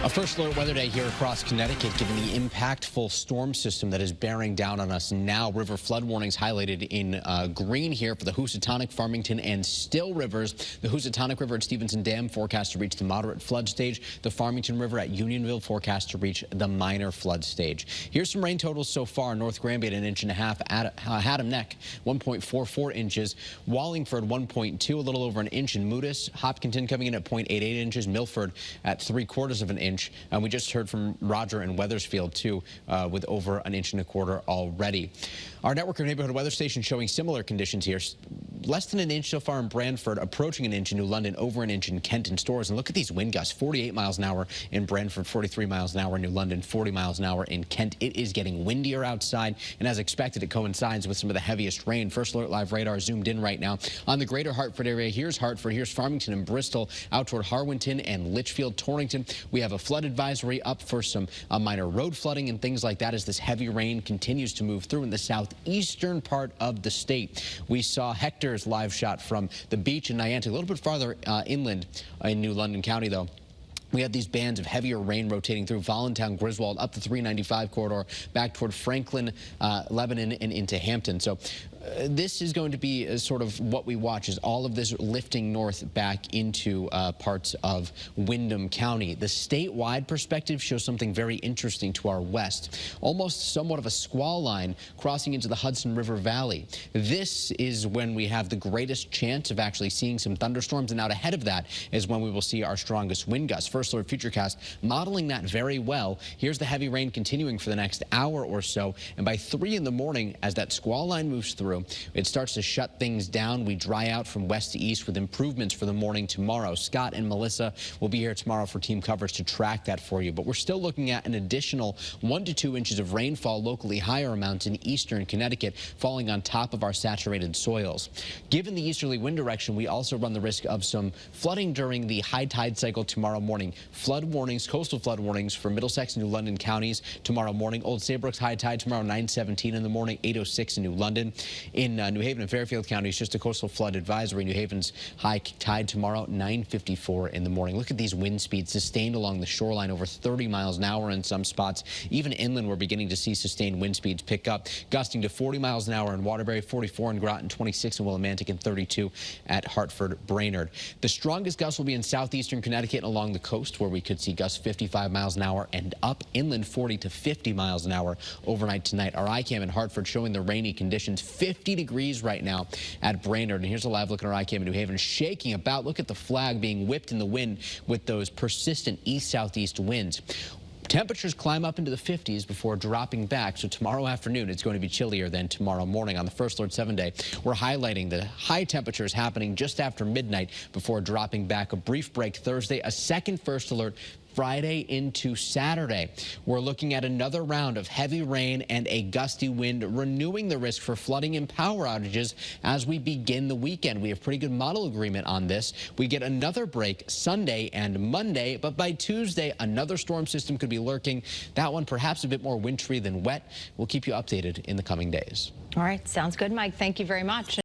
A first alert weather day here across Connecticut, given the impactful storm system that is bearing down on us now. River flood warnings highlighted in green here for the Housatonic, Farmington, and Still rivers. The Housatonic River at Stevenson Dam forecast to reach the moderate flood stage. The Farmington River at Unionville forecast to reach the minor flood stage. Here's some rain totals so far. North Granby at 1.5 inches. Haddam Neck 1.44 inches. Wallingford 1.2, a little over an inch in Moodus. Hopkinton coming in at 0.88 inches. Milford at 3/4 of an inch. And we just heard from Roger in Weathersfield, too, with over 1.25 inches already. Our network of neighborhood weather stations showing similar conditions here. Less than an inch so far in Brantford, approaching an inch in New London, over an inch in Kent and Storrs. And look at these wind gusts, 48 miles an hour in Brantford, 43 miles an hour in New London, 40 miles an hour in Kent. It is getting windier outside, and as expected, it coincides with some of the heaviest rain. First Alert Live radar zoomed in right now on the greater Hartford area. Here's Hartford, here's Farmington and Bristol, out toward Harwinton and Litchfield, Torrington. We have a flood advisory up for some minor road flooding and things like that as this heavy rain continues to move through in the southeastern part of the state. We saw Hector's live shot from the beach in Niantic, a little bit farther inland in New London County, though. We have these bands of heavier rain rotating through Voluntown, Griswold, up the 395 corridor, back toward Franklin, Lebanon, and into Hampton. So this is going to be sort of what we watch, is all of this lifting north back into parts of Windham County. The statewide perspective shows something very interesting to our west, almost somewhat of a squall line crossing into the Hudson River Valley. This is when we have the greatest chance of actually seeing some thunderstorms, and out ahead of that is when we will see our strongest wind gusts. First Alert Futurecast modeling that very well. Here's the heavy rain continuing for the next hour or so, and by 3 in the morning, as that squall line moves through, it starts to shut things down. We dry out from west to east with improvements for the morning tomorrow. Scott and Melissa will be here tomorrow for team coverage to track that for you, but we're still looking at an additional 1 to 2 inches of rainfall, locally higher amounts in eastern Connecticut, falling on top of our saturated soils. Given the easterly wind direction, we also run the risk of some flooding during the high tide cycle tomorrow morning. Flood warnings, coastal flood warnings for Middlesex and New London counties tomorrow morning. Old Saybrook's high tide tomorrow 9:17 in the morning, 8:06 in New London. In New Haven and Fairfield counties, just a coastal flood advisory. New Haven's high tide tomorrow 9:54 in the morning. Look at these wind speeds sustained along the shoreline, over 30 miles an hour in some spots. Even inland, we're beginning to see sustained wind speeds pick up, gusting to 40 miles an hour in Waterbury, 44 in Groton, 26 in Willimantic, and 32 at Hartford Brainerd. The strongest gusts will be in southeastern Connecticut and along the coast, where we could see gusts 55 miles an hour, and up inland 40 to 50 miles an hour overnight tonight. Our iCam in Hartford showing the rainy conditions, 50 degrees right now at Brainerd. And here's a live look at our iCam in New Haven, shaking about. Look at the flag being whipped in the wind with those persistent east-southeast winds. Temperatures climb up into the 50s before dropping back. So tomorrow afternoon, it's going to be chillier than tomorrow morning. On the First Alert 7-day, we're highlighting the high temperatures happening just after midnight before dropping back. A brief break Thursday, a second First Alert Friday into Saturday. We're looking at another round of heavy rain and a gusty wind, renewing the risk for flooding and power outages as we begin the weekend. We have pretty good model agreement on this. We get another break Sunday and Monday, but by Tuesday, another storm system could be lurking. That one perhaps a bit more wintry than wet. We'll keep you updated in the coming days. All right, sounds good, Mike. Thank you very much.